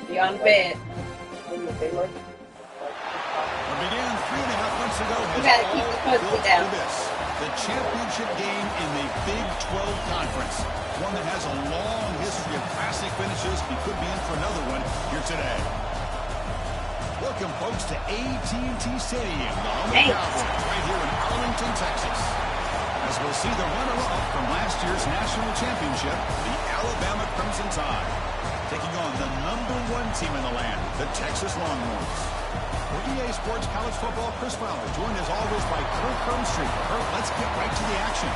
Beyond bed. What began 3.5 months ago has Keep the pussy down. The championship game in the Big 12 Conference. One that has a long history of classic finishes. He could be in for another one here today. Welcome, folks, to AT&T Stadium, the home of the Cowboys, right here in Arlington, Texas. As we'll see the runner-up from last year's national championship, the Alabama Crimson Tide, taking on the #1 team in the land, the Texas Longhorns. For EA Sports College Football, Chris Fowler, joined as always by Kirk Hermstreet. Kirk, let's get right to the action.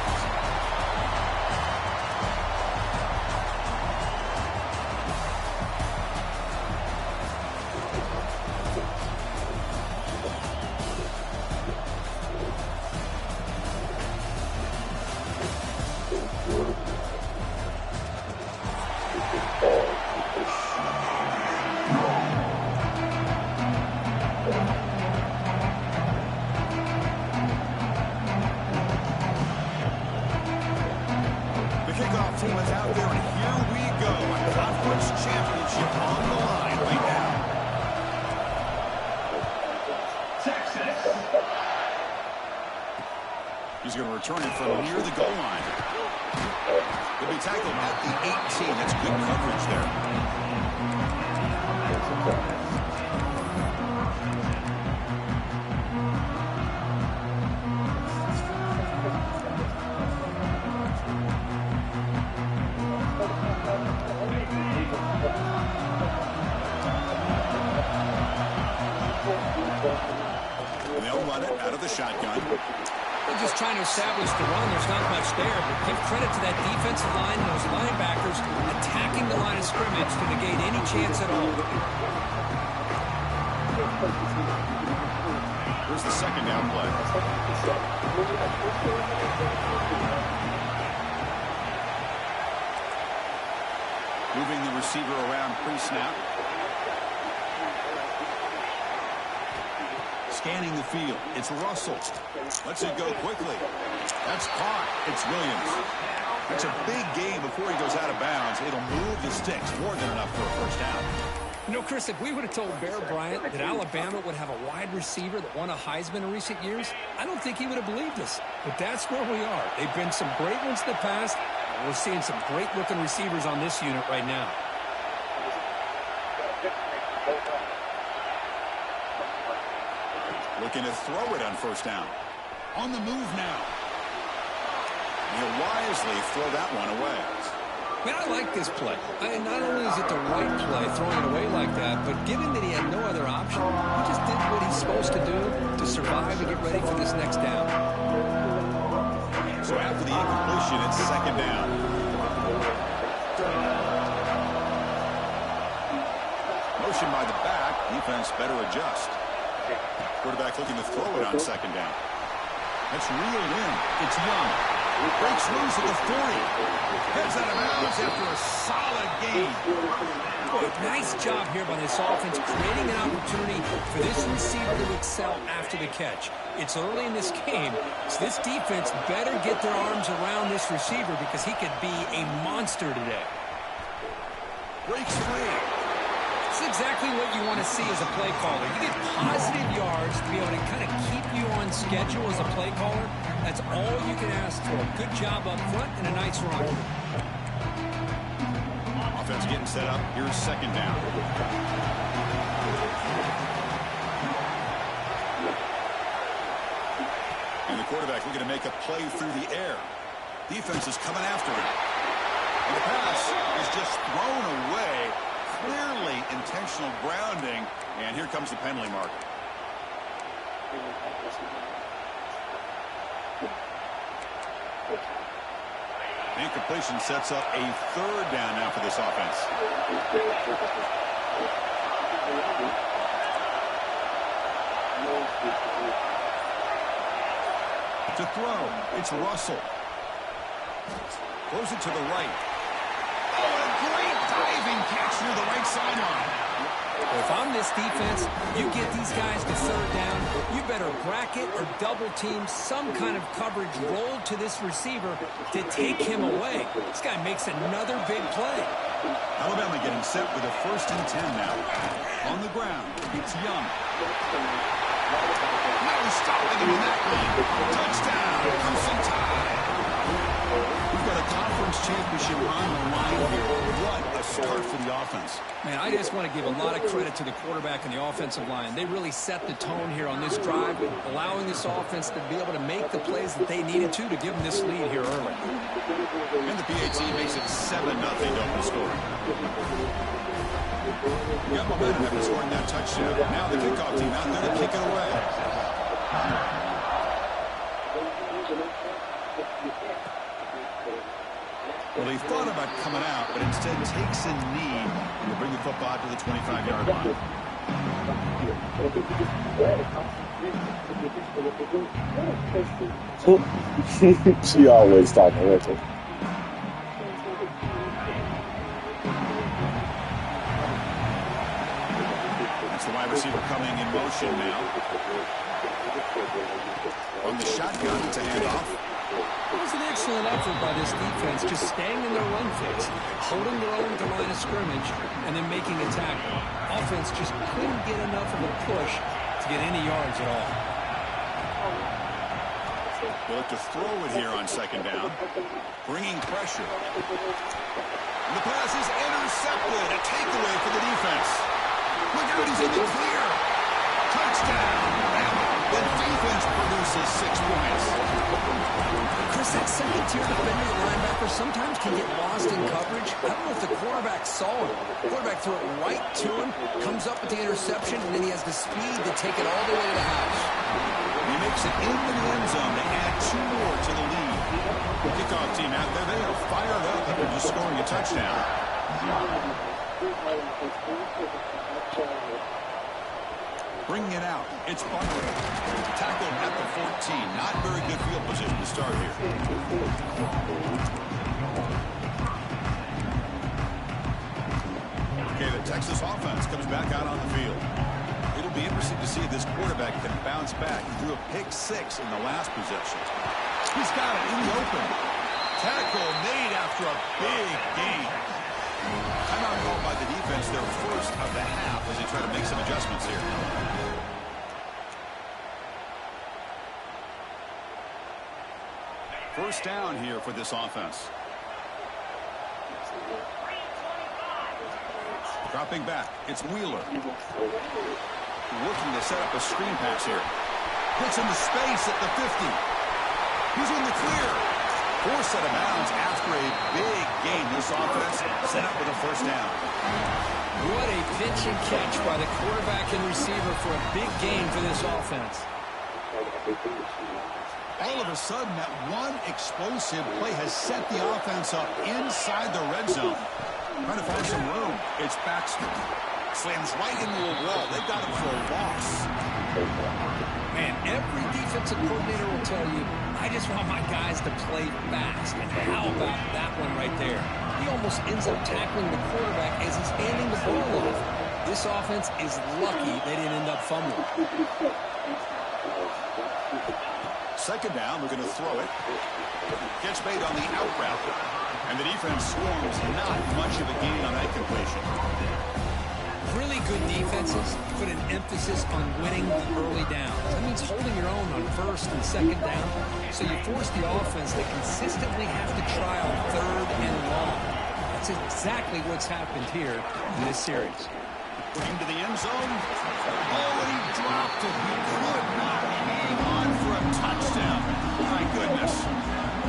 Team is out there, and here we go. A conference championship on the line right now. Texas. He's going to return it from near the goal line. He'll be tackled at the 18. That's good coverage there. They'll run it out of the shotgun. They're just trying to establish the run. There's not much there, but give credit to that defensive line and those linebackers attacking the line of scrimmage to negate any chance at all. Here's the second down play. Moving the receiver around pre-snap. Scanning the field. It's Russell. Lets it go quickly. That's caught. It's Williams. It's a big game before he goes out of bounds. It'll move the sticks more than enough for a first down. You know, Chris, if we would have told Bear Bryant that Alabama would have a wide receiver that won a Heisman in recent years, I don't think he would have believed us. But that's where we are. They've been some great ones in the past, and we're seeing some great-looking receivers on this unit right now. Looking to throw it on first down. On the move now. He'll wisely throw that one away. Man, I like this play. Not only is it the right play, throwing it away like that, but given that he had no other option, he just did what he's supposed to do to survive and get ready for this next down. So after the incompletion, it's second down. Motion by the back. Defense better adjust. Quarterback looking to throw it on second down. That's reeled in. It's Young. Breaks loose at the 40. Heads out of bounds after a solid game. Nice job here by this offense, creating an opportunity for this receiver to excel after the catch. It's early in this game, so this defense better get their arms around this receiver because he could be a monster today. Breaks free. That's exactly what you want to see as a play caller. You get positive yards to be able to kind of keep you on schedule as a play caller. That's all you can ask for. Good job up front and a nice run. Offense getting set up. Here's second down. quarterback looking to make a play through the air. Defense is coming after him. And the pass is just thrown away. Clearly intentional grounding. And here comes the penalty mark. Incompletion sets up a third down now for this offense. To throw, it's Russell. Throws it to the right. Oh, a great diving catch near the right sideline. If I'm this defense, you get these guys to third down, you better bracket or double team some kind of coverage rolled to this receiver to take him away. This guy makes another big play. Alabama getting set with a 1st and 10 now. On the ground, it's Young. No stopping him in that one. Touchdown, Crimson Tide. We've got a conference championship on the line here. What a start for the offense. Man, I just want to give a lot of credit to the quarterback and the offensive line. They really set the tone here on this drive, allowing this offense to be able to make the plays that they needed to give them this lead here early. And the PAT makes it 7-0 open score. Got momentum after scoring that touchdown. Now the kickoff team out there to kick it away. Well, he thought about coming out, but instead takes a knee to bring the football to the 25-yard line. She always talking with her. That's the wide receiver coming in motion now. On the shotgun, it's a handoff. It was an excellent effort by this defense, just staying in their run phase, holding their own at the line of scrimmage, and then making a tackle. Offense just couldn't get enough of a push to get any yards at all. They'll look to throw it here on 2nd down, bringing pressure. And the pass is intercepted. A takeaway for the defense. Look out, he's in the clear. Touchdown, Alabama. The defense produces 6 points. Chris, that second-tier defender, the linebacker, sometimes can get lost in coverage. I don't know if the quarterback saw him. The quarterback threw it right to him, comes up with the interception, and then he has the speed to take it all the way to the house. He makes it into the end zone to add 2 more to the lead. The kickoff team out there, they are fired up after just scoring a touchdown. Bringing it out, it's Butler. Tackled at the 14. Not very good field position to start here. Okay, the Texas offense comes back out on the field. It'll be interesting to see if this quarterback can bounce back. He threw a pick 6 in the last possession. He's got it in the open. Tackle made after a big gain. Timeout called by the defense, their first of the half, as they try to make some adjustments here. First down here for this offense. Dropping back, it's Wheeler. Looking to set up a screen pass here. Puts into space at the 50. He's in the clear. Forced out of bounds after a big gain. This offense set up with a first down. What a pitch and catch by the quarterback and receiver for a big gain for this offense. All of a sudden, that one explosive play has set the offense up inside the red zone. Trying to find some room. It's Baxter. Slams right into a wall. They've got him for a loss. Man, every defensive coordinator will tell you, I just want my guys to play fast. And how about that one right there? He almost ends up tackling the quarterback as he's handing the ball off. This offense is lucky they didn't end up fumbling. Second down, we're going to throw it. Gets made on the out route. And the defense swarms not much of a gain on that completion. Really good defenses put an emphasis on winning the early downs. That means holding your own on 1st and 2nd down. So you force the offense to consistently have to try on 3rd and long. That's exactly what's happened here in this series. Into the end zone. Oh, and he dropped it. He could not hang on for a touchdown. My goodness.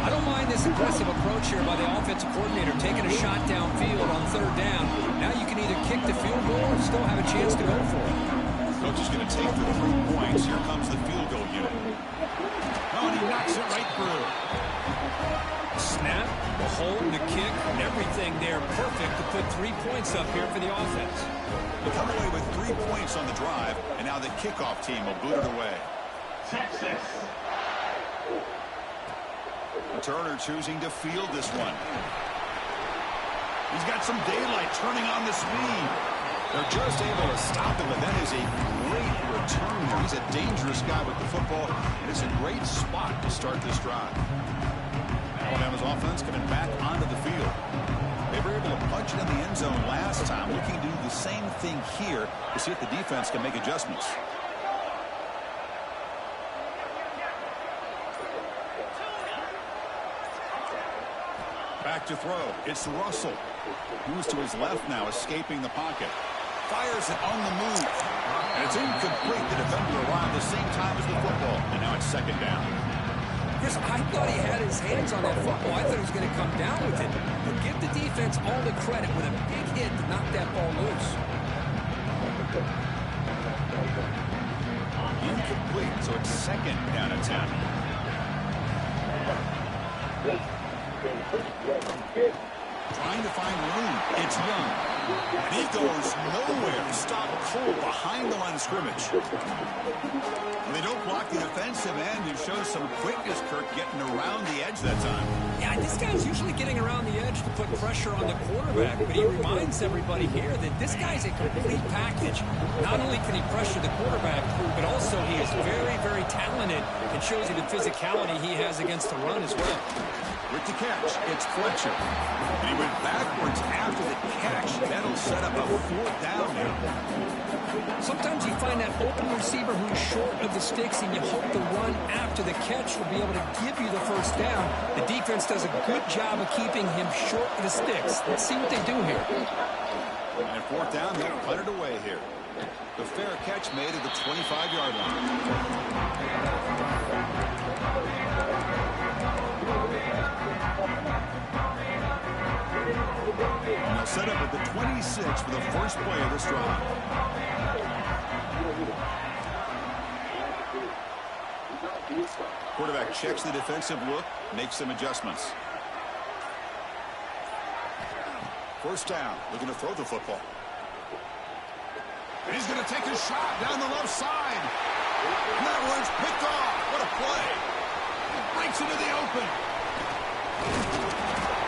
I don't mind this aggressive approach here by the offensive coordinator, taking a shot downfield on third down. Now you can either kick the field goal or still have a chance to go for it. Coach is going to take the 3 points. Here comes the field goal unit. Oh, and he knocks it right through. Snap, the hold, the kick, everything there perfect to put 3 points up here for the offense. They come away with 3 points on the drive, and now the kickoff team will boot it away. Texas. Turner choosing to field this one. He's got some daylight turning on the speed. They're just able to stop him, but that is a great return there. He's a dangerous guy with the football, and it's a great spot to start this drive. Alabama's offense coming back onto the field. They were able to punch it in the end zone last time, looking to do the same thing here to see if the defense can make adjustments. Back to throw. It's Russell. Moves to his left now, escaping the pocket. Fires it on the move. And it's incomplete. The defender arrived the same time as the football. And now it's second down. Chris, I thought he had his hands on that football. I thought he was going to come down with it. But give the defense all the credit with a big hit to knock that ball loose. Incomplete, so it's second down and 10. Trying to find room. It's Young. And he goes nowhere. Stop cold behind the line of scrimmage. And they don't block the defensive end, who shows some quickness, Kirk, getting around the edge that time. Yeah, this guy's usually getting around the edge to put pressure on the quarterback, but he reminds everybody here that this guy's a complete package. Not only can he pressure the quarterback, but also he is very, very talented and shows you the physicality he has against the run as well. With the catch, it's Fletcher. And he went backwards after the catch. That'll set up a 4th down now. Sometimes you find that open receiver who's short of the sticks, and you hope the run after the catch will be able to give you the first down. The defense does a good job of keeping him short of the sticks. Let's see what they do here. And at 4th down, they'll punt it away here. The fair catch made at the 25-yard line. And they'll set up at the 26 for the first play of this drive. Quarterback checks the defensive look, makes some adjustments. First down, looking to throw the football. And he's going to take a shot down the left side. And that one's picked off. What a play. Breaks into the open.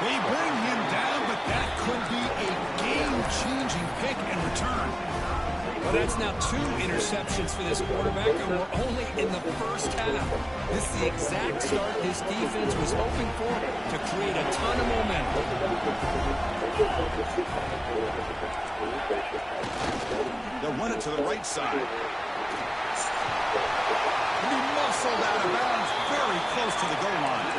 They bring him down, but that could be a game-changing pick and return. Well, that's now 2 interceptions for this quarterback, and we're only in the first half. This is the exact start this defense was hoping for to create a ton of momentum. They'll run it to the right side. And he muscled out of bounds very close to the goal line.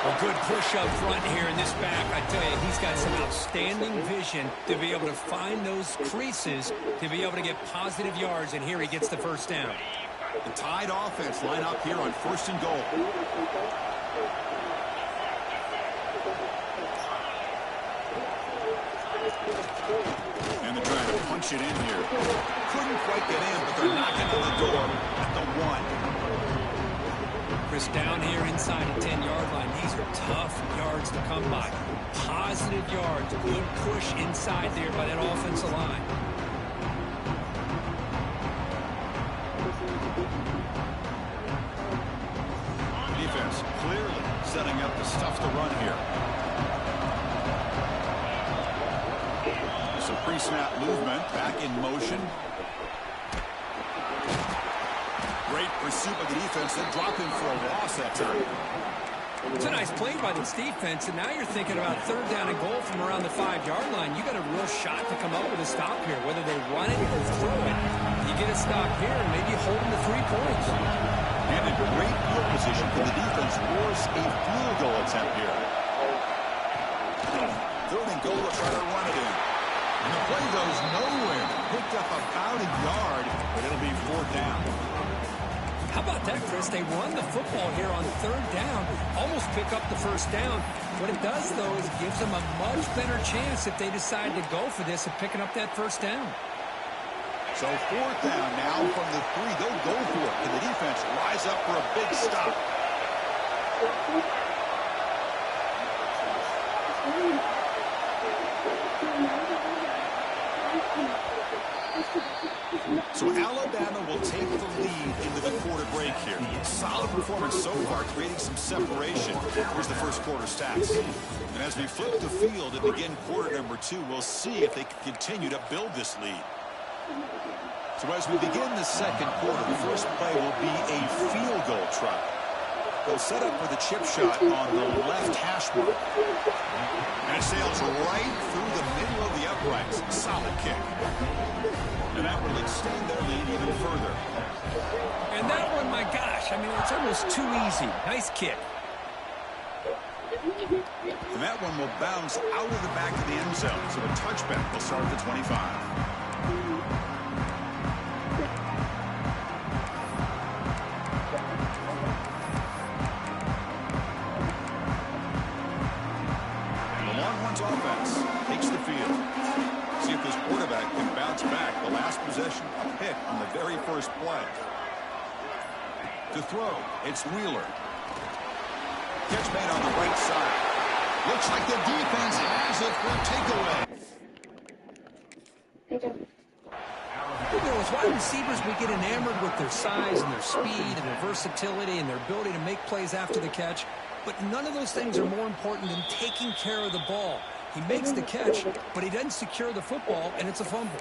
A good push up front here in this back. I tell you, he's got some outstanding vision to be able to find those creases, to be able to get positive yards, and here he gets the first down. The Tide offense line up here on 1st and goal. And they're trying to punch it in here. Couldn't quite get in, but they're knocking on the door at the 1. Chris, down here inside the 10-yard line, these are tough yards to come by. Positive yards, good push inside there by that offensive line. Defense clearly setting up the stuff to run here. Some pre-snap movement, back in motion. Great pursuit of the defense. They drop him for a loss that time. It's a nice play by this defense, and now you're thinking about 3rd down and goal from around the 5-yard line. You got a real shot to come up with a stop here, whether they run it or throw it. You get a stop here, and maybe hold them to 3 points. And in great field position for the defense, force a field goal attempt here. 3rd and goal to try to run it in. And the play goes nowhere. Picked up about a yard, but it'll be 4th down. How about that, Chris? They run the football here on third down, almost pick up the first down. What it does, though, is it gives them a much better chance if they decide to go for this of picking up that first down. So fourth down now from the 3. They'll go for it. Can the defense rise up for a big stop? So Alabama will take the lead into the quarter break here. Solid performance so far, creating some separation. Here's the first quarter stats. And as we flip the field and begin quarter number 2, we'll see if they can continue to build this lead. So as we begin the second quarter, the first play will be a field goal try. They'll set up with a chip shot on the left hash mark. And it sails right through the middle of the uprights. Solid kick. And that will extend their lead even further. And that one, my gosh, I mean, it's almost too easy. Nice kick. And that one will bounce out of the back of the end zone. So a touchback will start at the 25. Offense takes the field. See if this quarterback can bounce back. The last possession, a pick on the very first play. To throw, it's Wheeler. Catch made on the right side. Looks like the defense has it for a takeaway. You know, as wide receivers, we get enamored with their size and their speed and their versatility and their ability to make plays after the catch. But none of those things are more important than taking care of the ball. He makes the catch, but he doesn't secure the football, and it's a fumble.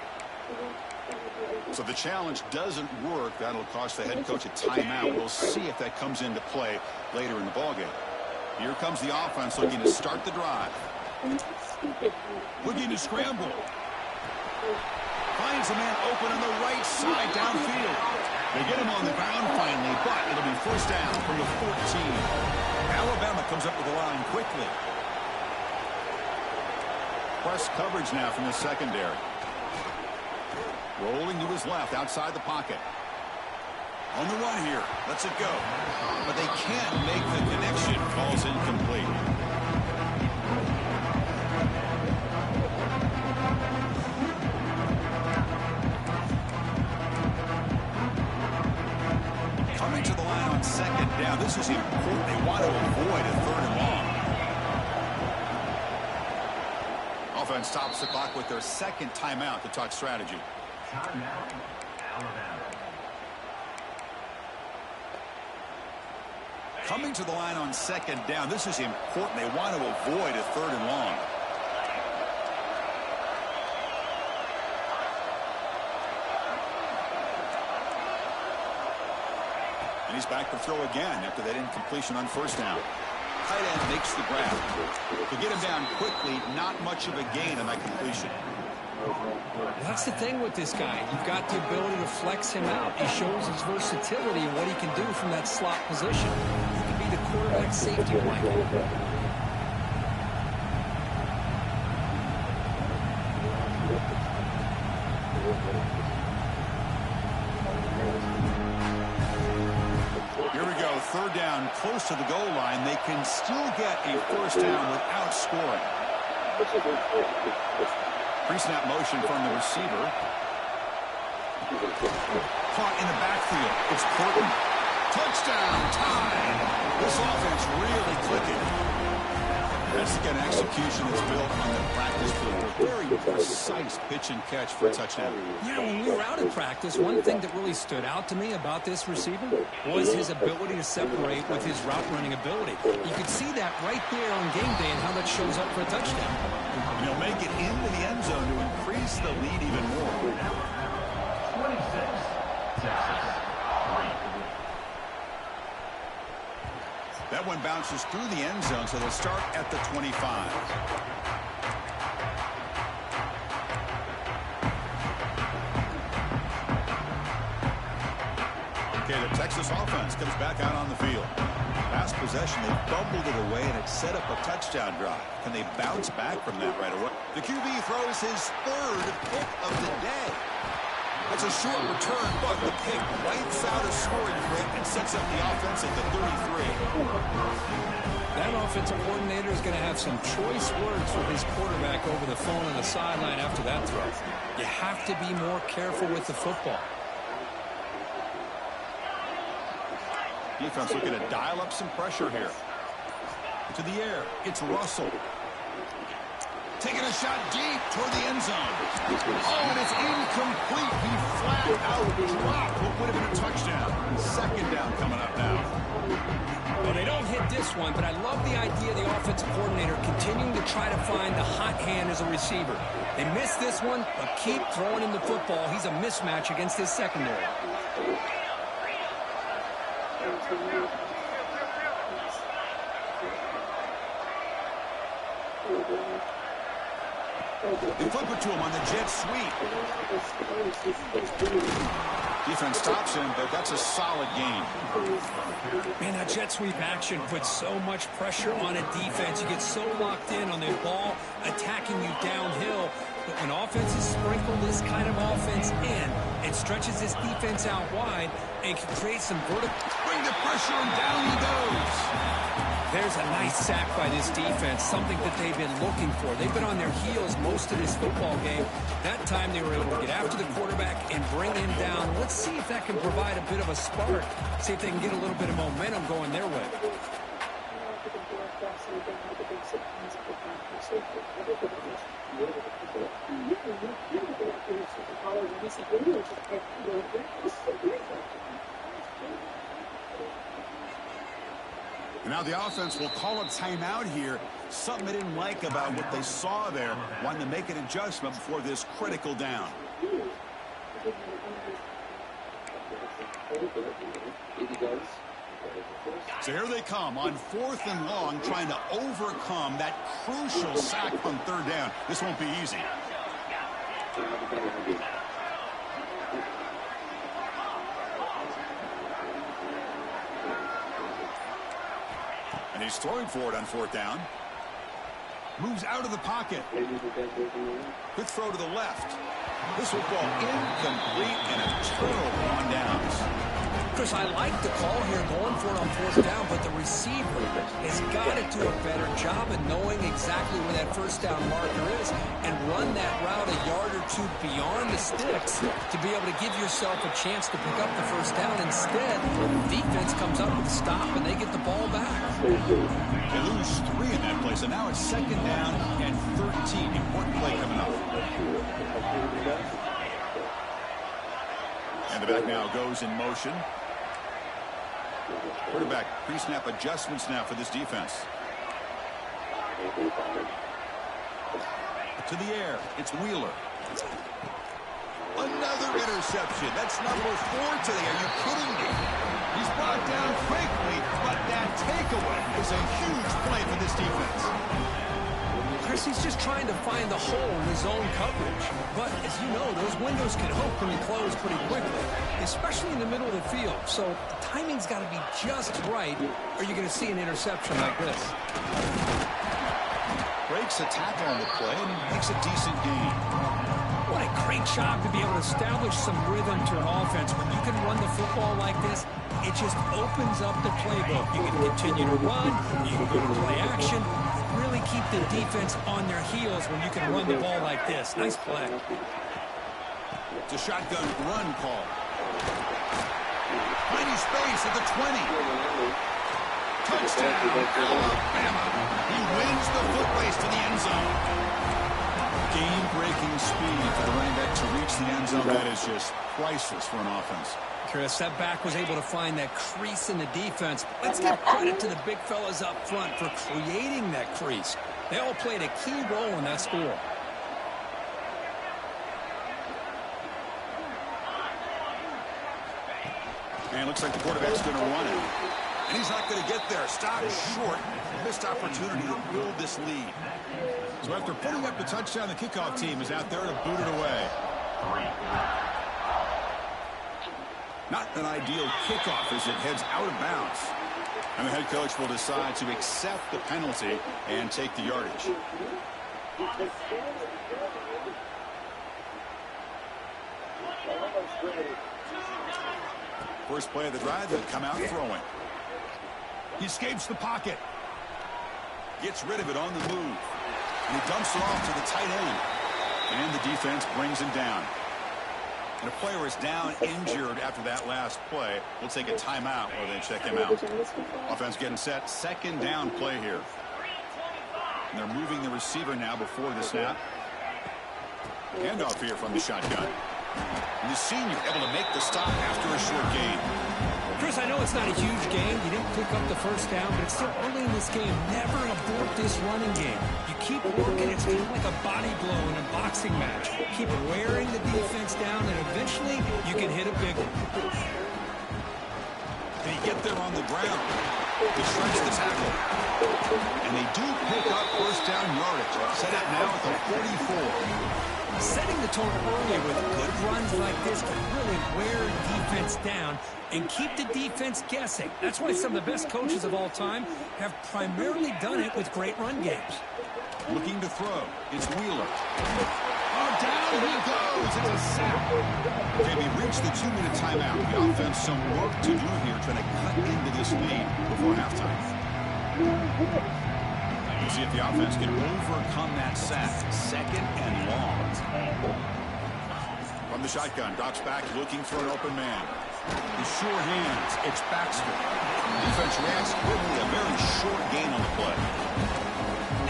So the challenge doesn't work. That'll cost the head coach a timeout. We'll see if that comes into play later in the ballgame. Here comes the offense looking to start the drive. Looking to scramble. Finds a man open on the right side downfield. They get him on the ground finally, but it'll be first down from the 14. Alabama comes up with the line quickly. Press coverage now from the secondary. Rolling to his left outside the pocket. On the run here. Lets it go. But they can't make the connection. Ball's incomplete. Coming to the line on second down. This is important. They want to avoid a third and long. Offense stops the clock with their second timeout to talk strategy. Timeout, Alabama. Coming to the line on second down. This is important. They want to avoid a third and long. And he's back to throw again after that incompletion on first down. Tight end makes the grab. To get him down quickly, not much of a gain on that completion. That's the thing with this guy. You've got the ability to flex him out. He shows his versatility and what he can do from that slot position. He can be the quarterback safety blanket. Third down, close to the goal line. They can still get a first down without scoring. Pre-snap motion from the receiver. Caught in the backfield. It's Portland. Touchdown, tie. This offense really clicking. That's again execution that's built on the practice field. Very precise pitch and catch for a touchdown. Yeah, when we were out of practice, one thing that really stood out to me about this receiver was his ability to separate with his route running ability. You could see that right there on game day and how that shows up for a touchdown. And he'll make it into the end zone to increase the lead even more. 26, Texas. That one bounces through the end zone, so they'll start at the 25. Okay, the Texas offense comes back out on the field. Last possession, they fumbled it away, and it set up a touchdown drive. Can they bounce back from that right away? The QB throws his third pick of the day. That's a short return, but the pick wipes out a scoring threat and sets up the offense at the 33. That offensive coordinator is going to have some choice words for his quarterback over the phone on the sideline after that throw. You have to be more careful with the football. Defense looking to dial up some pressure here. To the air, it's Russell. Taking a shot deep toward the end zone. Oh, and it's incomplete. He flat out dropped what would have been a touchdown. Second down coming up now. Well, they don't hit this one, but I love the idea of the offensive coordinator continuing to try to find the hot hand as a receiver. They missed this one, but keep throwing him the football. He's a mismatch against his secondary. They flip it to him on the jet sweep. Defense stops him, but that's a solid gain. Man, that jet sweep action puts so much pressure on a defense. You get so locked in on the ball attacking you downhill. But when offenses sprinkle this kind of offense in, it stretches this defense out wide and can create some vertical. Bring the pressure, and down he goes. There's a nice sack by this defense, something that they've been looking for. They've been on their heels most of this football game. That time they were able to get after the quarterback and bring him down. Let's see if that can provide a bit of a spark. See if they can get a little bit of momentum going their way. And now the offense will call a timeout here. Something they didn't like about what they saw there. Wanting to make an adjustment before this critical down. So here they come on 4th and long, trying to overcome that crucial sack on 3rd down. This won't be easy. And he's throwing for it on 4th down. Moves out of the pocket. Quick throw to the left. This will fall incomplete and a turnover on downs. Chris, I like the call here going for it on 4th down, but the receiver has got to do a better job of knowing exactly where that 1st down marker is and run that route a yard or two beyond the sticks to be able to give yourself a chance to pick up the 1st down. Instead, the defense comes up with a stop and they get the ball back. They lose 3 in that play, so now it's 2nd down and 13. Important play coming up. And the back now goes in motion. Quarterback pre-snap adjustments now for this defense. To the air, it's Wheeler. Another interception. That's number 4 today. Are you kidding me? He's brought down quickly, but that takeaway is a huge play for this defense. Chris, he's just trying to find the hole in his own coverage. But as you know, those windows can open and close pretty quickly, especially in the middle of the field. So the timing's got to be just right, or you're going to see an interception like this. Breaks a tackle on the play and makes a decent gain. What a great job to be able to establish some rhythm to an offense. When you can run the football like this, it just opens up the playbook. You can continue to run, you can go to play action, really keep the defense on their heels when you can run the ball like this. Nice play. It's a shotgun run call. Tiny space at the 20. Touchdown, Alabama. He wins the foot race to the end zone. Game-breaking speed for the running back to reach the end zone. That is just priceless for an offense. Chris, that back was able to find that crease in the defense. Let's give credit to the big fellas up front for creating that crease. They all played a key role in that score. And looks like the quarterback's going to run it. And he's not going to get there. Stop short. Missed opportunity to build this lead. So after putting up the touchdown, the kickoff team is out there to boot it away. Not an ideal kickoff as it heads out of bounds. And the head coach will decide to accept the penalty and take the yardage. First play of the drive, they'll come out throwing. He escapes the pocket. Gets rid of it on the move. And he dumps it off to the tight end. And the defense brings him down. And a player is down injured after that last play. We'll take a timeout or then check him out. Offense getting set. Second down play here. And they're moving the receiver now before the snap. Handoff here from the shotgun. And the senior able to make the stop after a short gain. Chris, I know it's not a huge game. You didn't pick up the first down, but it's still early in this game. Never abort this running game. You keep working. It's kind of like a body blow in a boxing match. Keep wearing the defense down, and eventually you can hit a big one. They get there on the ground. They stretch the tackle. And they do pick up first down yardage. Set up now at the 44. Setting the tone early with good runs like this can really wear defense down and keep the defense guessing. That's why some of the best coaches of all time have primarily done it with great run games. Looking to throw. It's Wheeler. Oh, down he goes. It's a sack. Okay, we reached the 2-minute timeout. The offense some work to do here trying to cut into this lead before halftime. We'll see if the offense can overcome that sack. Second and long. From the shotgun, drops back, looking for an open man. The sure hands, it's Baxter. Defense reacts quickly, a very short gain on the play.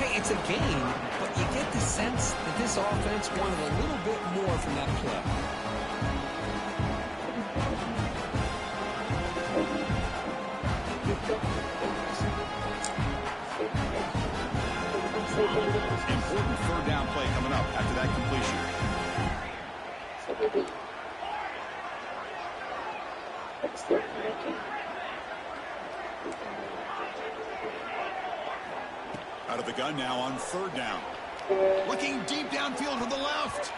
Hey, it's a gain, but you get the sense that this offense wanted a little bit more from that play. Important third down play coming up after that completion. Out of the gun now on third down. Looking deep downfield to the left.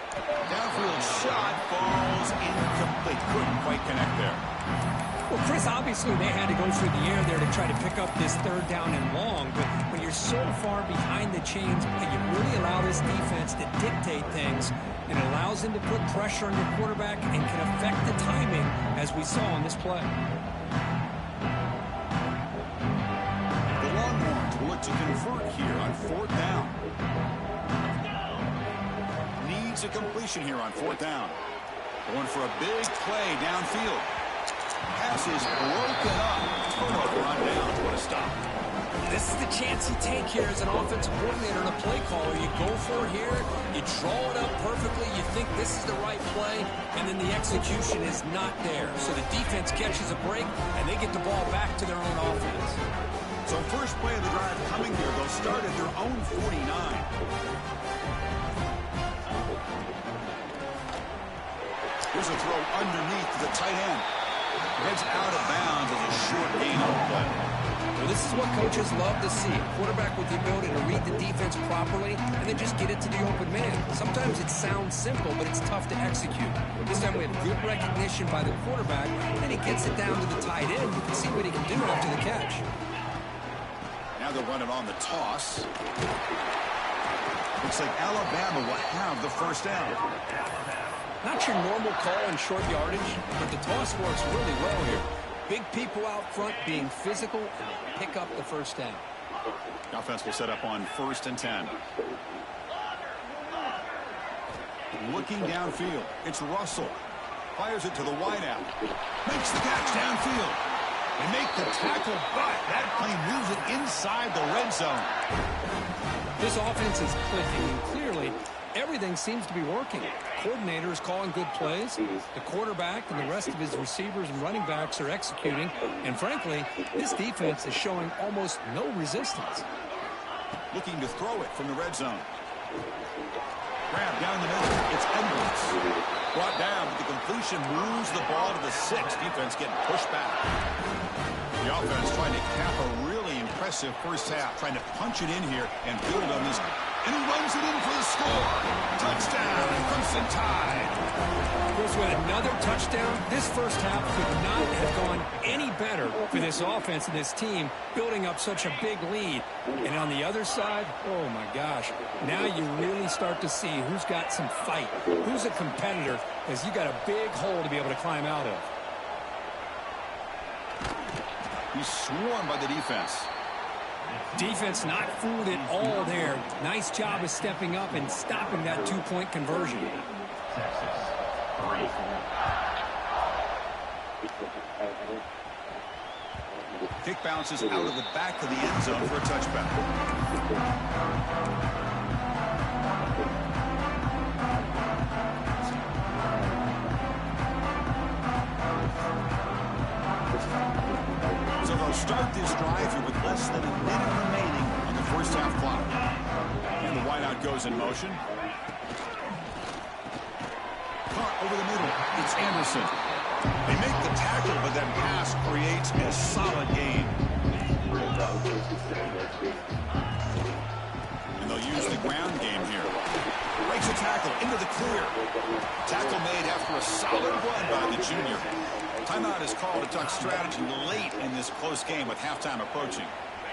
Downfield shot falls incomplete. Couldn't quite connect there. Well, Chris, obviously they had to go through the air there to try to pick up this third down and long, but when you're so far behind the chains, you really allow this defense to dictate things, and it allows them to put pressure on your quarterback and can affect the timing, as we saw on this play. The Longhorns will look to convert here on fourth down. Needs a completion here on fourth down. Going for a big play downfield. Pass is broken up. Turnover on downs. What a stop. This is the chance you take here as an offensive coordinator and a play caller. You go for it here, you draw it up perfectly, you think this is the right play, and then the execution is not there. So the defense catches a break, and they get the ball back to their own offense. So first play of the drive coming here. They'll start at their own 49. Here's a throw underneath to the tight end. Heads out of bounds as a short gain on the play. Well, this is what coaches love to see. A quarterback with the ability to read the defense properly and then just get it to the open man. Sometimes it sounds simple, but it's tough to execute. This time we had good recognition by the quarterback, and then he gets it down to the tight end. You can see what he can do after the catch. Now they'll run it on the toss. Looks like Alabama will have the first down. Not your normal call in short yardage, but the toss works really well here. Big people out front being physical and pick up the first down. The offense will set up on 1st and 10. Looking downfield. It's Russell. Fires it to the wideout. Makes the catch downfield. They make the tackle, but that play moves it inside the red zone. This offense is clicking, and clearly everything seems to be working. Coordinator is calling good plays. The quarterback and the rest of his receivers and running backs are executing. And frankly, this defense is showing almost no resistance. Looking to throw it from the red zone. Grab down the middle. It's Edwards. Brought down, but the completion moves the ball to the 6. Defense getting pushed back. The offense trying to cap a really impressive first half, trying to punch it in here and build on this. And he runs it in for the score. Touchdown, Crimson Tide. Of course, with another touchdown, this first half could not have gone any better for this offense and this team, building up such a big lead. And on the other side, oh my gosh, now you really start to see who's got some fight, who's a competitor, because you got a big hole to be able to climb out of. He's swarmed by the defense. Defense not fooled at all there. Nice job of stepping up and stopping that two-point conversion. Texas, 3. Kick bounces out of the back of the end zone for a touchback. So they'll start this drive here with less than a minute remaining on the first half clock. And the wideout goes in motion. Caught over the middle. It's Anderson. They make the tackle, but that pass creates a solid gain. And they'll use the ground game here. Breaks a tackle into the clear. Tackle made after a solid run by the junior. Timeout is called to talk strategy late in this close game with halftime approaching.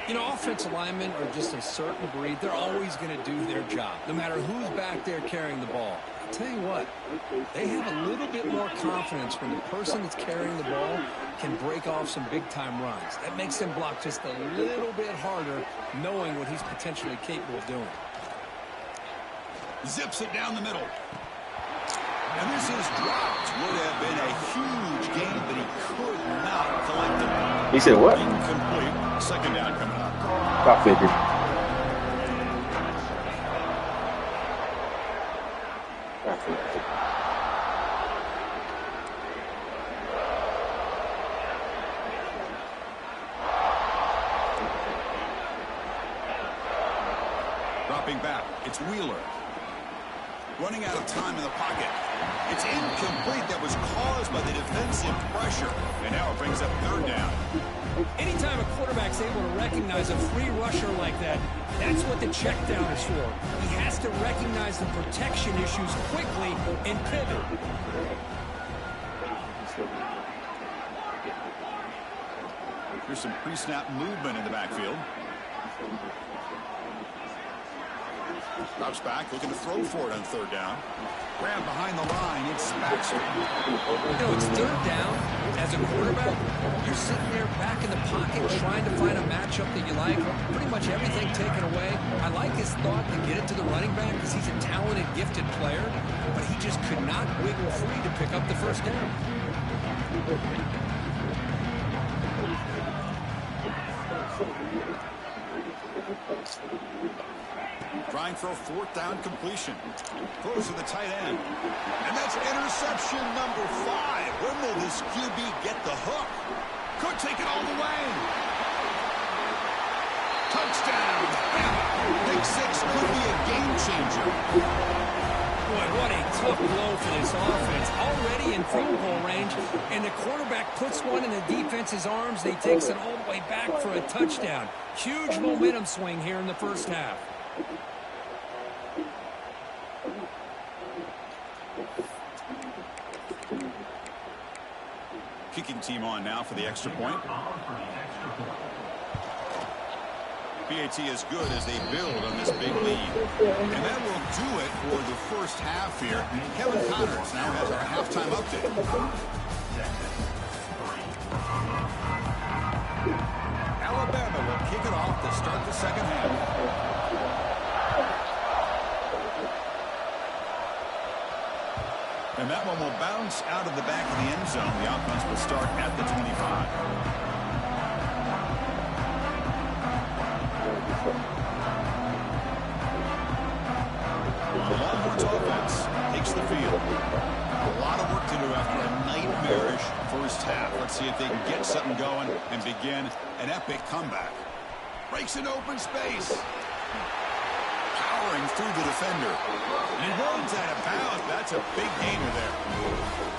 You know, offensive linemen are just a certain breed. They're always going to do their job, no matter who's back there carrying the ball. I'll tell you what, they have a little bit more confidence when the person that's carrying the ball can break off some big-time runs. That makes them block just a little bit harder, knowing what he's potentially capable of doing. Zips it down the middle. And this is dropped. Would have been a huge gain, but he could not collect it. He said what? Incomplete. Second down coming up. I figured. Dropping back. It's Wheeler. Running out of time in the pocket. It's incomplete. That was caused by the defensive pressure. And now it brings up third down. Anytime a quarterback's able to recognize a free rusher like that, that's what the check down is for. He has to recognize the protection issues quickly and pivot. Here's some pre-snap movement in the backfield. Drops back, looking to throw for it on third down. Grab behind the line, it's Baxter. You know, it's third down. As a quarterback, you're sitting there back in the pocket trying to find a matchup that you like. Pretty much everything taken away. I like his thought to get it to the running back because he's a talented, gifted player, but he just could not wiggle free to pick up the first down. Trying for a fourth down completion. Throws to the tight end. And that's interception number 5. When will this QB get the hook? Could take it all the way. Touchdown. Big 6 could be a game changer. Boy, what a tough blow for this offense. Already in field goal range, and the quarterback puts one in the defense's arms. He takes it all the way back for a touchdown. Huge momentum swing here in the first half. Kicking team on now for the extra point. BAT is good as they build on this big lead. And that will do it for the first half here. Kevin Connors now has our halftime update. Alabama will kick it off to start the second half. And that one will bounce out of the back of the end zone. The offense will start at the 25. The Longhorns offense takes the field. A lot of work to do after a nightmarish first half. Let's see if they can get something going and begin an epic comeback. Breaks an open space. Powering through the defender. And he runs out of bounds. That's a big gainer there.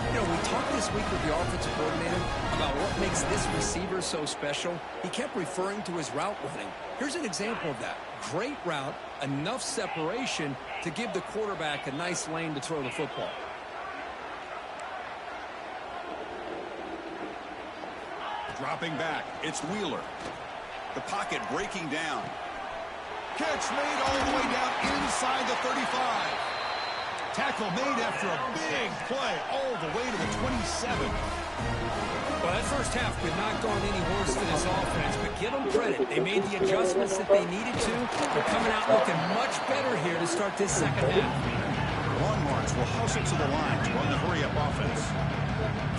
You know, we talked this week with the offensive coordinator about what makes this receiver so special. He kept referring to his route running. Here's an example of that. Great route, enough separation to give the quarterback a nice lane to throw the football. Dropping back, it's Wheeler. The pocket breaking down. Catch made all the way down inside the 35. Tackle made after a big play all the way to the 27. Well, Well, that first half could not go on any worse for this offense, but give them credit. They made the adjustments that they needed to. They're coming out looking much better here to start this second half. Longhorns will hustle to the line to run the hurry-up offense.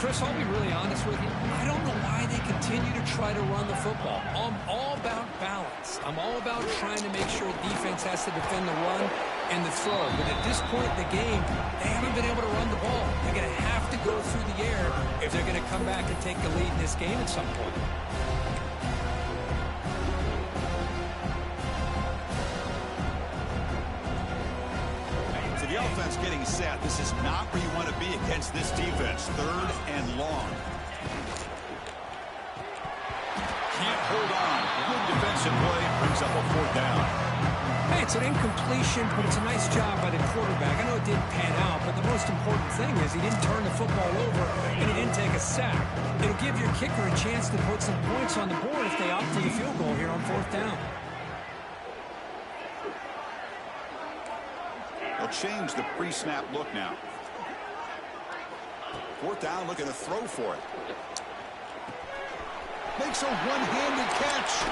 Chris, I'll be really honest with you. I don't know why they continue to try to run the football. I'm all about balance. I'm all about trying to make sure defense has to defend the run and the throw. But at this point in the game, they haven't been able to run the ball. They're going to have to go through the air if they're going to come back and take the lead in this game at some point. The offense getting set. This is not where you want to be against this defense. Third and long. Can't hold on. Good defensive play. Brings up a fourth down. Hey, it's an incompletion, but it's a nice job by the quarterback. I know it didn't pan out, but the most important thing is he didn't turn the football over and he didn't take a sack. It'll give your kicker a chance to put some points on the board if they opt for the field goal here on fourth down. They'll change the pre-snap look now. Fourth down, looking to throw for it. Makes a one-handed catch.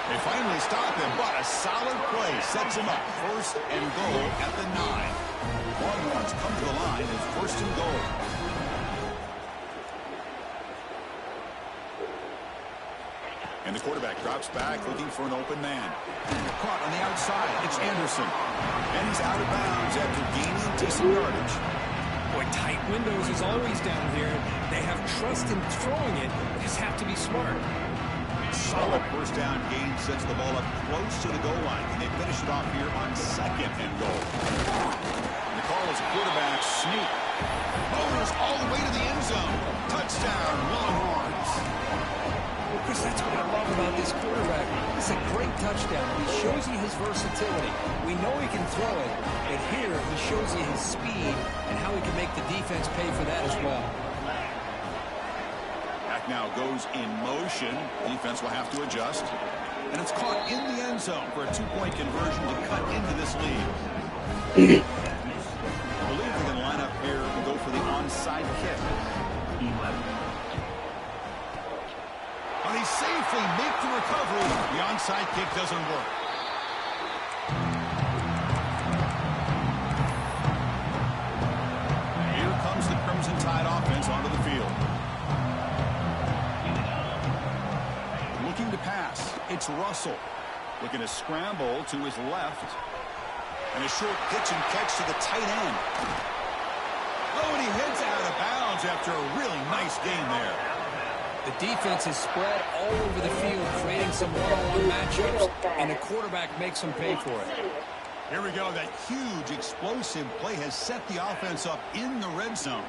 They finally stop him, but a solid play sets him up. First and goal at the 9. Longhorns come to the line as first and goal. And the quarterback drops back, looking for an open man. Caught on the outside. It's Anderson. And he's out of bounds after gaining decent yardage. Boy, tight windows is always down here. They have trust in throwing it. They just have to be smart. Solid first down gain sets the ball up close to the goal line. And they finish it off here on second and goal. And the call is a quarterback sneak. Goes all the way to the end zone. Touchdown, Longhorns. Well, Chris, that's what I love about this quarterback. It's a great touchdown. He shows you his versatility. We know he can throw it, but here he shows you his speed and how he can make the defense pay for that as well. Back now goes in motion. Defense will have to adjust. And it's caught in the end zone for a 2-point conversion to cut into this lead. I believe they're going to line up here and go for the onside kick. 11. They safely make the recovery. The onside kick doesn't work. Here comes the Crimson Tide offense onto the field. Looking to pass. It's Russell. Looking to scramble to his left. And a short pitch and catch to the tight end. Oh, and he heads out of bounds after a really nice game there. The defense is spread all over the field, creating some one-on-one matchups, and the quarterback makes them pay for it. Here we go. That huge, explosive play has set the offense up in the red zone.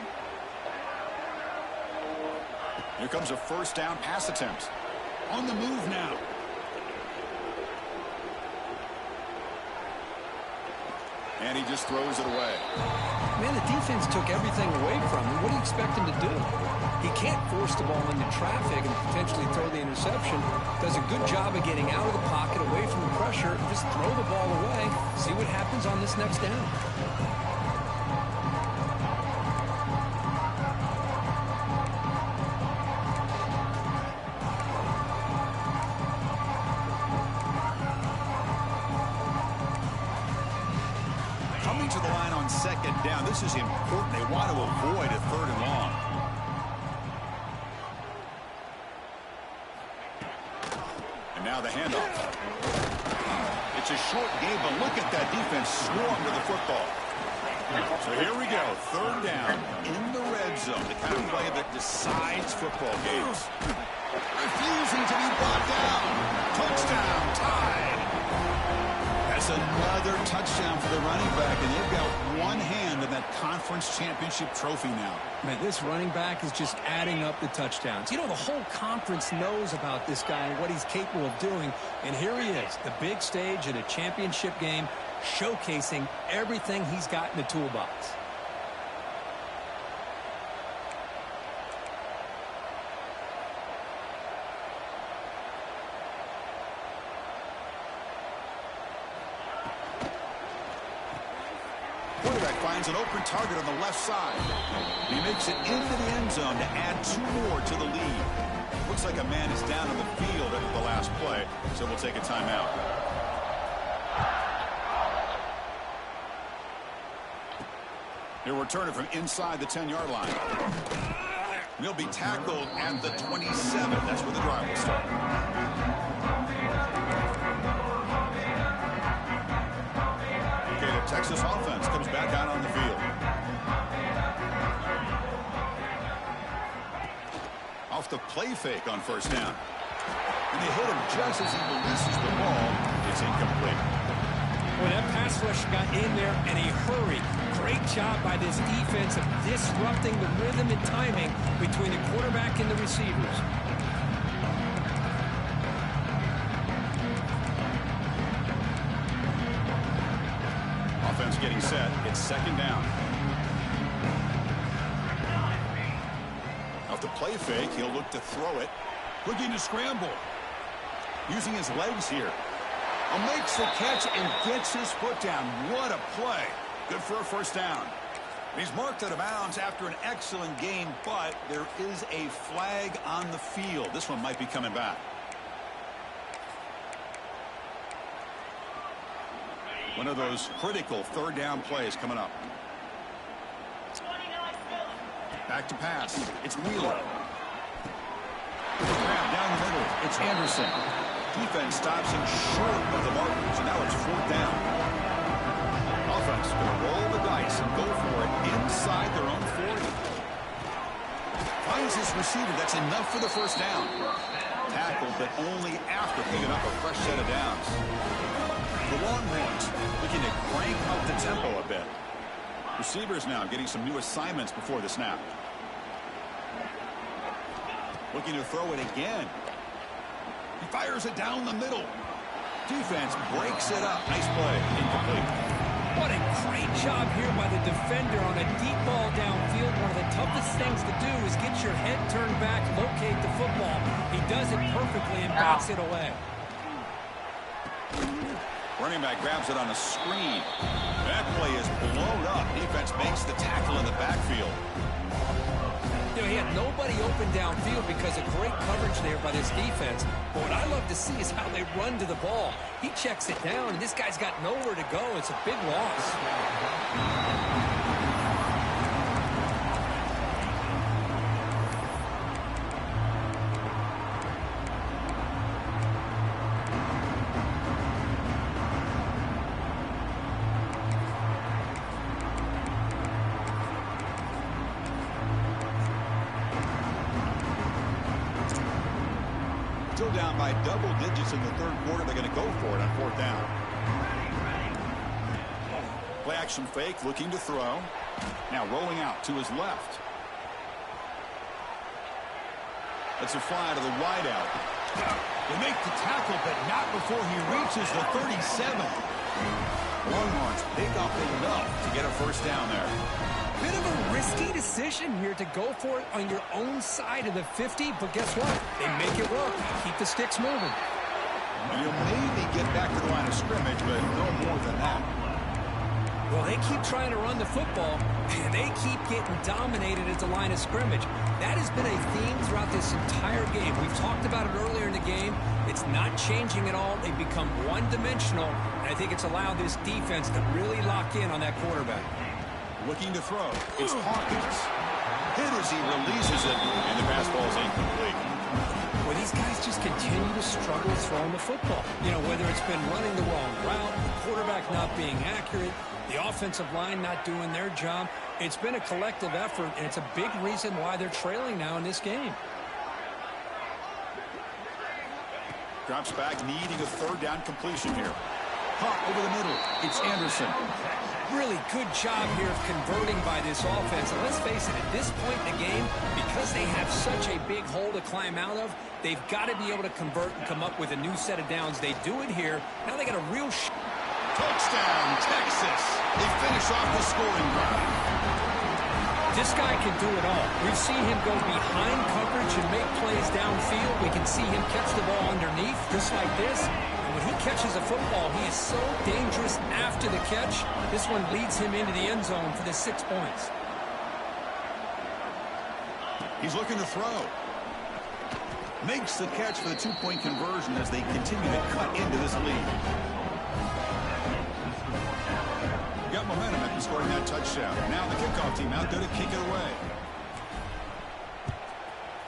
Here comes a first down pass attempt. On the move now. And he just throws it away. Man, the defense took everything away from him. What do you expect him to do? He can't force the ball into traffic and potentially throw the interception. Does a good job of getting out of the pocket, away from the pressure, and just throw the ball away. See what happens on this next down. Coming to the line on second down. This is important. They want to avoid a third and long. And now the handoff. It's a short game, but look at that defense swarm to the football. So here we go. Third down in the red zone. The kind of play that decides football games. Refusing to be brought down. Touchdown, Tide. That's another touchdown for the running back, and they've got one hand in that conference championship trophy now. Man, this running back is just adding up the touchdowns. You know, the whole conference knows about this guy and what he's capable of doing, and here he is, the big stage in a championship game, showcasing everything he's got in the toolbox. quarterback finds an open target on the left side. He makes it into the end zone to add 2 more to the lead. Looks like a man is down on the field after the last play, so we'll take a timeout. He'll return it from inside the 10-yard line. And he'll be tackled at the 27. That's where the drive will start. Okay, the Texas offense comes back out on the field. Off the play fake on first down. And they hit him just as he releases the ball. It's incomplete. Well, that pass rush got in there in a hurry. Great job by this defense of disrupting the rhythm and timing between the quarterback and the receivers. Offense getting set. It's second down. Off the play fake, he'll look to throw it. Looking to scramble. Using his legs here. Makes the catch and gets his foot down. What a play. Good for a first down. He's marked out of bounds after an excellent game, but there is a flag on the field. This one might be coming back. One of those critical third down plays coming up. Back to pass. It's Wheeler. Grab down the middle. It's Anderson. Defense stops him short of the markers, and now it's fourth down. Offense going to roll the dice and go for it inside their own 40. Finds his receiver. That's enough for the first down. Tackled, but only after picking up a fresh set of downs. The Longhorns looking to crank up the tempo a bit. Receivers now getting some new assignments before the snap. Looking to throw it again. He fires it down the middle. Defense breaks it up. Nice play. Incomplete. What a great job here by the defender on a deep ball downfield. One of the toughest things to do is get your head turned back, locate the football. He does it perfectly and backs it away. Running back grabs it on a screen. That play is blown up. Defense makes the tackle in the backfield. You know, he had nobody open downfield because of great coverage there by this defense. But what I love to see is how they run to the ball. He checks it down, and this guy's got nowhere to go. It's a big loss. Still down by double digits in the third quarter. They're going to go for it on fourth down. Play action fake, looking to throw. Now rolling out to his left. That's a fly to the wideout. They make the tackle, but not before he reaches the 37. Longhorns pick up enough to get a first down there. Bit of a risky decision here to go for it on your own side of the 50, but guess what? They make it work. Keep the sticks moving. You'll maybe get back to the line of scrimmage, but no more than that. Well, they keep trying to run the football, and they keep getting dominated at the line of scrimmage. That has been a theme throughout this entire game. We've talked about it earlier in the game. It's not changing at all. They've become one-dimensional, and I think it's allowed this defense to really lock in on that quarterback. Looking to throw. It's Hawkins. Hit as he releases it, and the pass ball is incomplete. Well, these guys just continue to struggle throwing the football. You know, whether it's been running the wrong route, the quarterback not being accurate, the offensive line not doing their job. It's been a collective effort, and it's a big reason why they're trailing now in this game. Drops back, needing a third down completion here. Hot over the middle. It's Anderson. Really good job here of converting by this offense. And let's face it, at this point in the game, because they have such a big hole to climb out of, they've got to be able to convert and come up with a new set of downs. They do it here. Now they got a real touchdown, Texas. They finish off the scoring drive. This guy can do it all. We've seen him go behind coverage and make plays downfield. We can see him catch the ball underneath just like this. And when he catches a football, he is so dangerous after the catch. This one leads him into the end zone for the 6 points. He's looking to throw. Makes the catch for the 2-point conversion as they continue to cut into this lead. Got momentum after scoring that touchdown. Now the kickoff team out there to kick it away.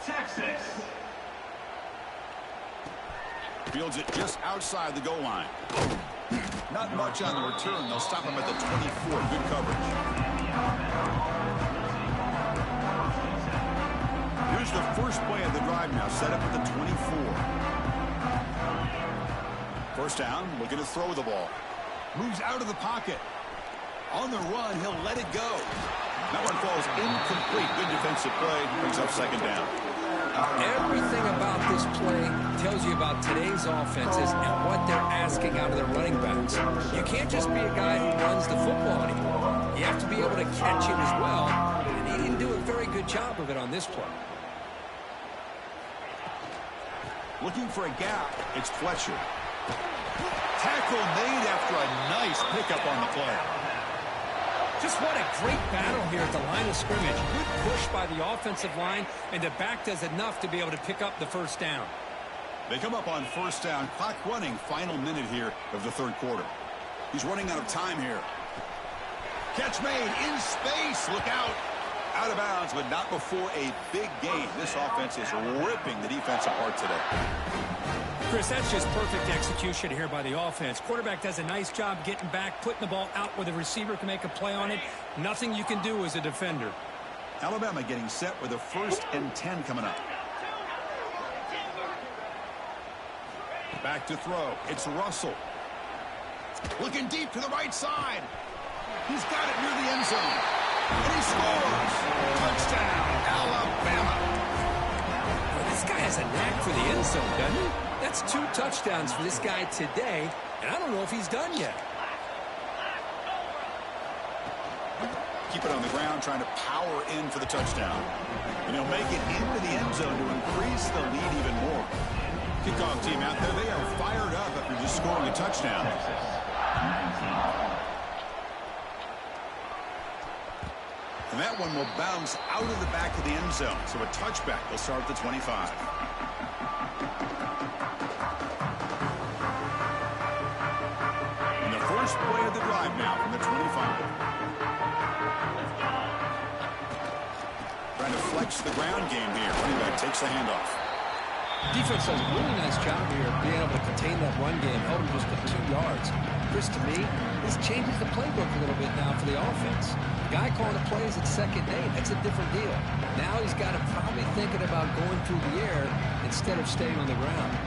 Texas. Fields it just outside the goal line. Not much on the return. They'll stop him at the 24. Good coverage. Here's the first play of the drive now, set up at the 24. First down, looking to throw the ball. Moves out of the pocket. On the run, he'll let it go. That one falls incomplete. Good defensive play. Brings up second down. Everything about this play tells you about today's offenses and what they're asking out of their running backs. You can't just be a guy who runs the football anymore. You have to be able to catch it as well, and he didn't do a very good job of it on this play. Looking for a gap. It's Fletcher. Tackle made after a nice pickup on the play. Just what a great battle here at the line of scrimmage. Good push by the offensive line, and the back does enough to be able to pick up the first down. They come up on first down. Clock running. Final minute here of the third quarter. He's running out of time here. Catch made in space. Look out. Out of bounds, but not before a big gain. This offense is ripping the defense apart today. Chris, that's just perfect execution here by the offense. Quarterback does a nice job getting back, putting the ball out where the receiver can make a play on it. Nothing you can do as a defender. Alabama getting set with a 1st and 10 coming up. Back to throw. It's Russell. Looking deep to the right side. He's got it near the end zone. And he scores. Touchdown, Alabama. Well, this guy has a knack for the end zone, doesn't he? That's 2 touchdowns for this guy today, and I don't know if he's done yet. Keep it on the ground, trying to power in for the touchdown. And he'll make it into the end zone to increase the lead even more. Kickoff team out there, they are fired up after just scoring a touchdown. And that one will bounce out of the back of the end zone. So a touchback will start at the 25. And the first play of the drive now from the 25. Trying to flex the ground game here. Running back takes the handoff. Defense does a really nice job here of being able to contain that run game, held him just at 2 yards. Chris, to me, this changes the playbook a little bit now for the offense. The guy calling the plays at 2nd and 8, that's a different deal. Now he's got to probably thinking about going through the air instead of staying on the ground.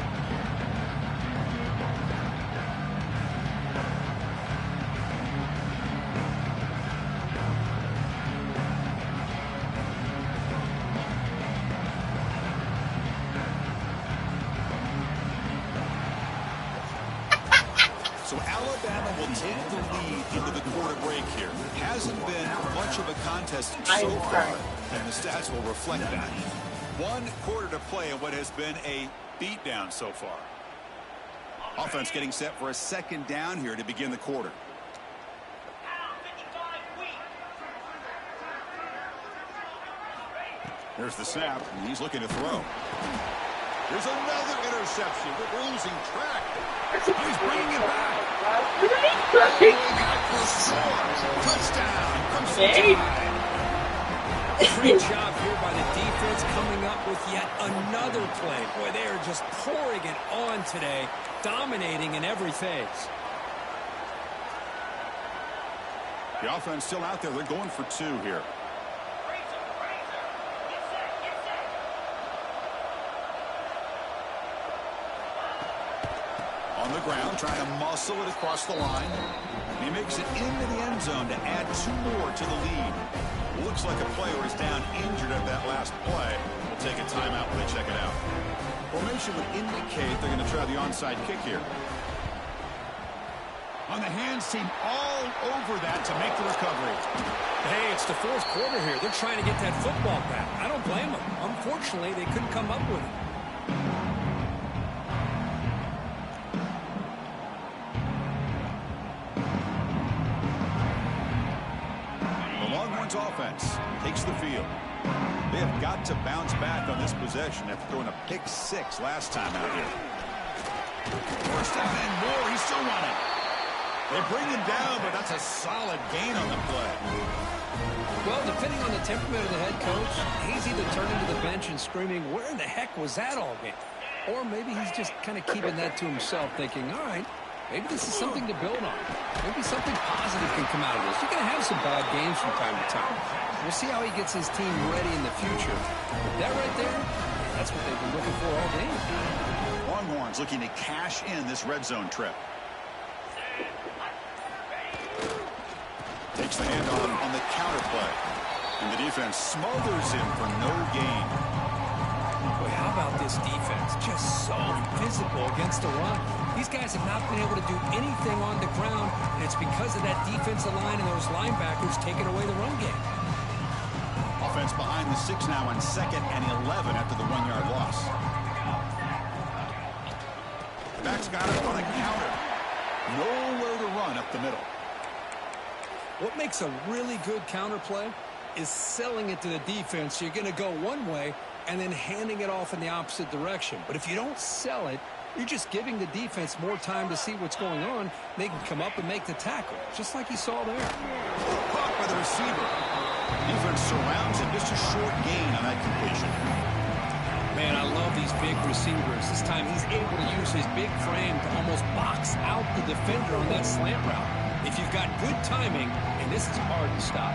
So Alabama will take the lead into the quarter break here. Hasn't been much of a contest so far, and the stats will reflect that. 1 quarter to play in what has been a beatdown so far. Offense getting set for a 2nd down here to begin the quarter. There's the snap, and he's looking to throw. There's another interception. We're losing track. He's bringing it back. Touchdown. Great job here by the defense coming up with yet another play. Boy, they are just pouring it on today, dominating in every phase. The offense still out there. They're going for 2 here. On the ground, trying to muscle it across the line. He makes it into the end zone to add 2 more to the lead. Looks like a player is down injured at that last play. We'll take a timeout when they check it out. Formation would indicate they're going to try the onside kick here. On the hands team all over that to make the recovery. Hey, it's the 4th quarter here. They're trying to get that football back. I don't blame them. Unfortunately, they couldn't come up with it. defense takes the field. They have got to bounce back on this possession after throwing a pick 6 last time out here. First down and more. He's still running. They bring him down, but that's a solid gain on the play. Well, depending on the temperament of the head coach, he's either turning to the bench and screaming, where in the heck was that all game? Or maybe he's just kind of keeping that to himself, thinking, all right, maybe this is something to build on. Maybe something positive can come out of this. You're going to have some bad games from time to time. We'll see how he gets his team ready in the future. But that right there, that's what they've been looking for all game. Longhorns looking to cash in this red zone trip. Takes the handoff on the counter play. And the defense smothers him for no gain. Boy, how about this defense? Just so physical against the run. These guys have not been able to do anything on the ground, and it's because of that defensive line and those linebackers taking away the run game. Offense behind the 6 now on 2nd and 11 after the 1-yard loss. Back's got it on a counter. Nowhere to run up the middle. What makes a really good counter play is selling it to the defense. You're going to go one way and then handing it off in the opposite direction. But if you don't sell it, you're just giving the defense more time to see what's going on. They can come up and make the tackle, just like you saw there. Caught by the receiver. Defense surrounds him. Just a short gain on that completion. Man, I love these big receivers. This time he's able to use his big frame to almost box out the defender on that slant route. If you've got good timing, and this is hard to stop.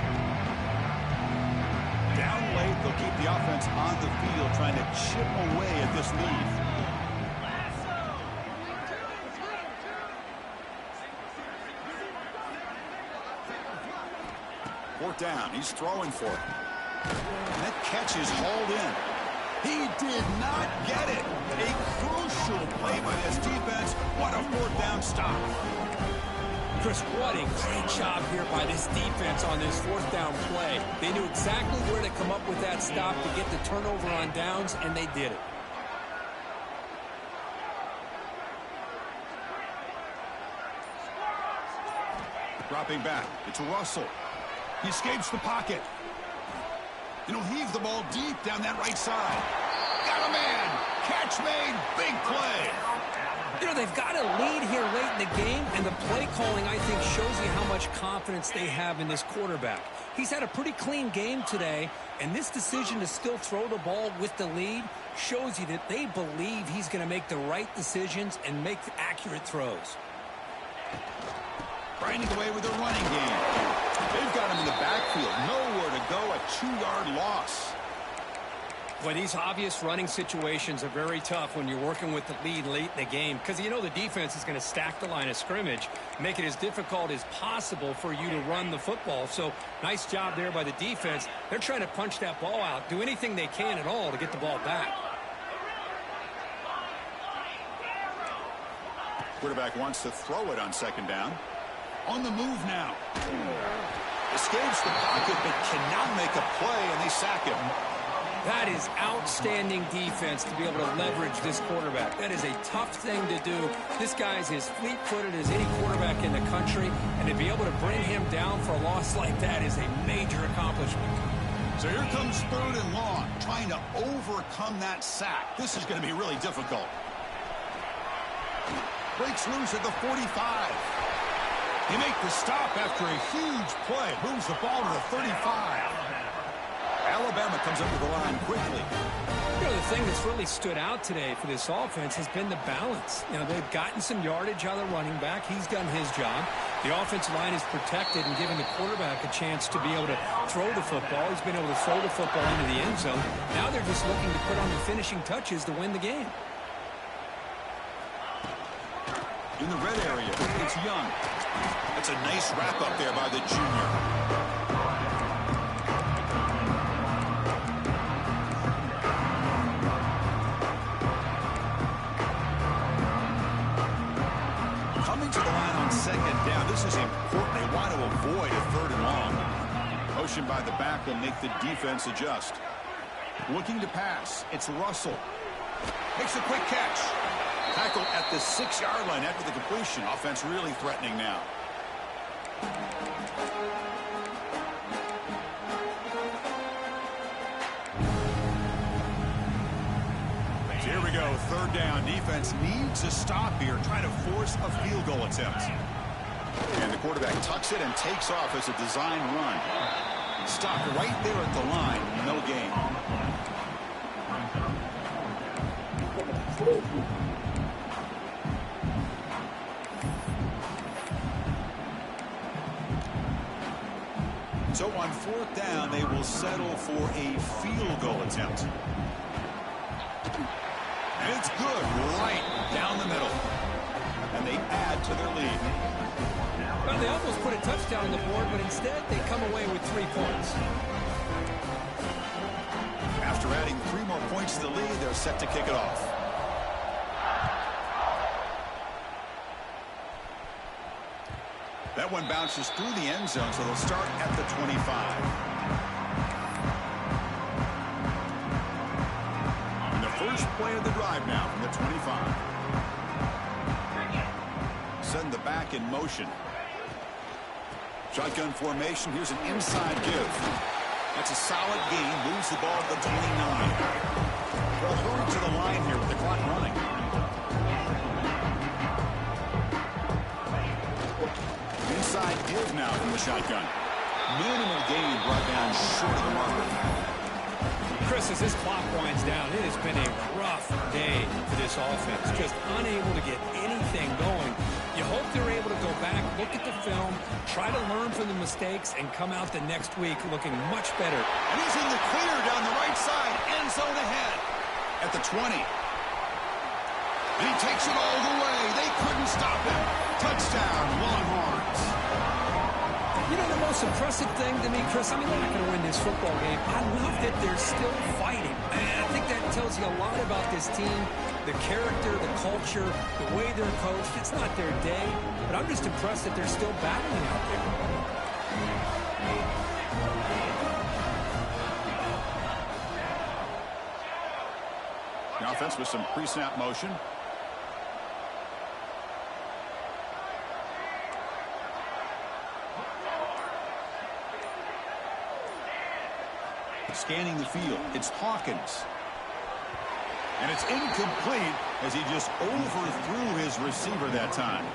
Down late, they'll keep the offense on the field trying to chip away at this lead. Fourth down, he's throwing for it. And that catch is hauled in. He did not get it. A crucial play by this defense. What a fourth down stop. Chris, what a great job here by this defense on this fourth down play. They knew exactly where to come up with that stop to get the turnover on downs, and they did it. Dropping back, it's Russell. He escapes the pocket. And he'll heave the ball deep down that right side. Got a man. Catch made. Big play. You know, they've got a lead here late in the game, and the play calling, I think, shows you how much confidence they have in this quarterback. He's had a pretty clean game today, and this decision to still throw the ball with the lead shows you that they believe he's going to make the right decisions and make accurate throws. Grinding away with a running game. They've got him in the backfield. Nowhere to go. A 2-yard loss. Well, these obvious running situations are very tough when you're working with the lead late in the game because you know the defense is going to stack the line of scrimmage, make it as difficult as possible for you to run the football. So nice job there by the defense. They're trying to punch that ball out, do anything they can at all to get the ball back. Quarterback wants to throw it on 2nd down. On the move now. Escapes the pocket but cannot make a play, and they sack him. That is outstanding defense to be able to leverage this quarterback. That is a tough thing to do. This guy's as fleet-footed as any quarterback in the country, and to be able to bring him down for a loss like that is a major accomplishment. So here comes 3rd and long, trying to overcome that sack. This is going to be really difficult. Breaks loose at the 45. They make the stop after a huge play. Moves the ball to the 35. Alabama comes up to the line quickly. You know, the thing that's really stood out today for this offense has been the balance. You know, they've gotten some yardage out of the running back. He's done his job. The offensive line is protected and giving the quarterback a chance to be able to throw the football. He's been able to throw the football into the end zone. Now they're just looking to put on the finishing touches to win the game. In the red area, it's Young. That's a nice wrap up there by the junior. Coming to the line on 2nd down. This is important. They want to avoid a 3rd and long. Motion by the back will make the defense adjust. Looking to pass. It's Russell. Makes a quick catch. Tackle at the 6-yard line after the completion. Offense really threatening now. Here we go, third down. Defense needs a stop here, trying to force a field goal attempt. And the quarterback tucks it and takes off as a design run. Stopped right there at the line, no gain. So on fourth down, they will settle for a field goal attempt. And it's good, right down the middle. And they add to their lead. Well, they almost put a touchdown on the board, but instead they come away with 3 points. After adding 3 more points to the lead, they're set to kick it off. That one bounces through the end zone, so they'll start at the 25. And the first play of the drive now from the 25. Send the back in motion. Shotgun formation. Here's an inside give. That's a solid gain. Moves the ball to the 29. They'll hurry to the line here with the clock running. Inside give now from the shotgun. Minimal gain brought down short of the marker. Chris, as this clock winds down, it has been a rough day for this offense. Just unable to get anything going. You hope they're able to go back, look at the film, try to learn from the mistakes, and come out the next week looking much better. And he's in the clear down the right side. End zone ahead. At the 20. And he takes it all the way. They couldn't stop him. Touchdown, Longhorns. You know, the most impressive thing to me, Chris, I mean, they're not going to win this football game. I love that they're still fighting. And I think that tells you a lot about this team, the character, the culture, the way they're coached. It's not their day, but I'm just impressed that they're still battling out there. The offense with some pre-snap motion. Scanning the field, it's Hawkins. And it's incomplete as he just overthrew his receiver that time.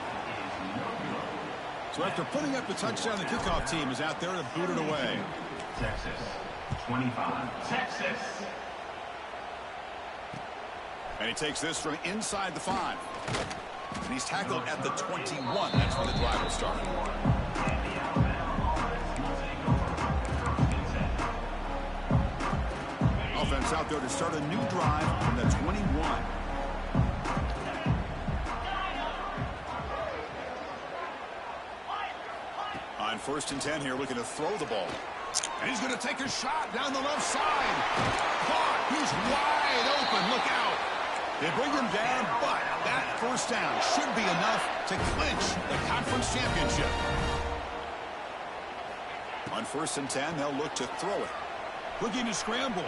So after putting up the touchdown, the kickoff team is out there to boot it away. Texas, 25. Texas. And he takes this from inside the 5. And he's tackled at the 21. That's where the drive will start. Offense out there to start a new drive from the 21. On 1st and 10 here, looking to throw the ball. And he's going to take a shot down the left side. Caught. He's wide open. Look out. They bring him down, but that first down should be enough to clinch the conference championship. On 1st and 10, they'll look to throw it. Looking to scramble.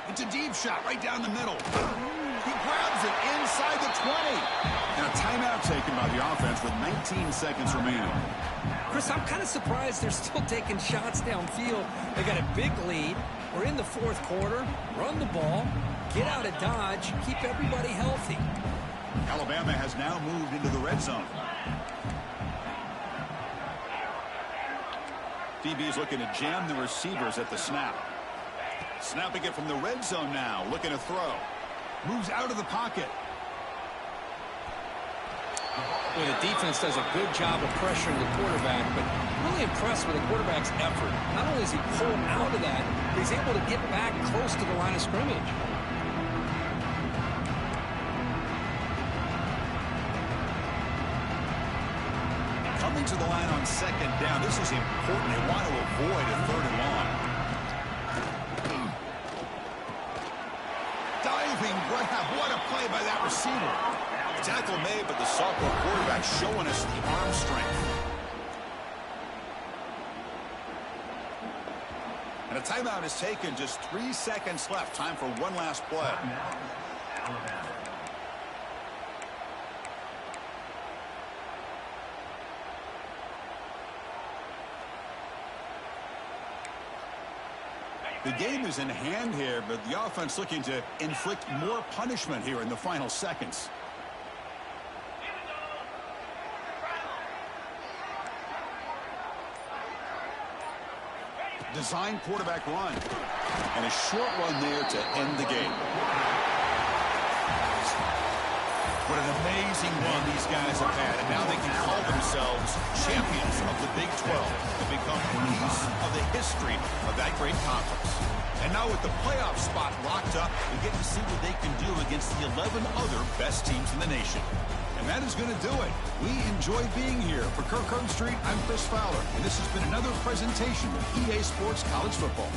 It's a deep shot right down the middle. He grabs it inside the 20. And a timeout taken by the offense with 19 seconds remaining. Chris, I'm kind of surprised they're still taking shots downfield. They got a big lead. We're in the 4th quarter. Run the ball. Get out of Dodge. Keep everybody healthy. Alabama has now moved into the red zone. DB's looking to jam the receivers at the snap. Snapping it from the red zone now. Looking to throw. Moves out of the pocket. Well, the defense does a good job of pressuring the quarterback, but really impressed with the quarterback's effort. Not only is he pulled out of that, but he's able to get back close to the line of scrimmage. Coming to the line on 2nd down. This is important. They want to avoid a 3rd and long. Diving grab. What a play by that receiver. Tackle made, but the sophomore quarterback showing us the arm strength. And a timeout is taken. Just 3 seconds left. Time for one last play. The game is in hand here, but the offense looking to inflict more punishment here in the final seconds. Design quarterback run. And a short run there to end the game. What an amazing run these guys have had, and now they can call themselves champions of the Big 12 and become a piece of the history of that great conference. And now with the playoff spot locked up, we get to see what they can do against the 11 other best teams in the nation. And that is going to do it. We enjoy being here. For Kirk Street, I'm Chris Fowler, and this has been another presentation of EA Sports College Football.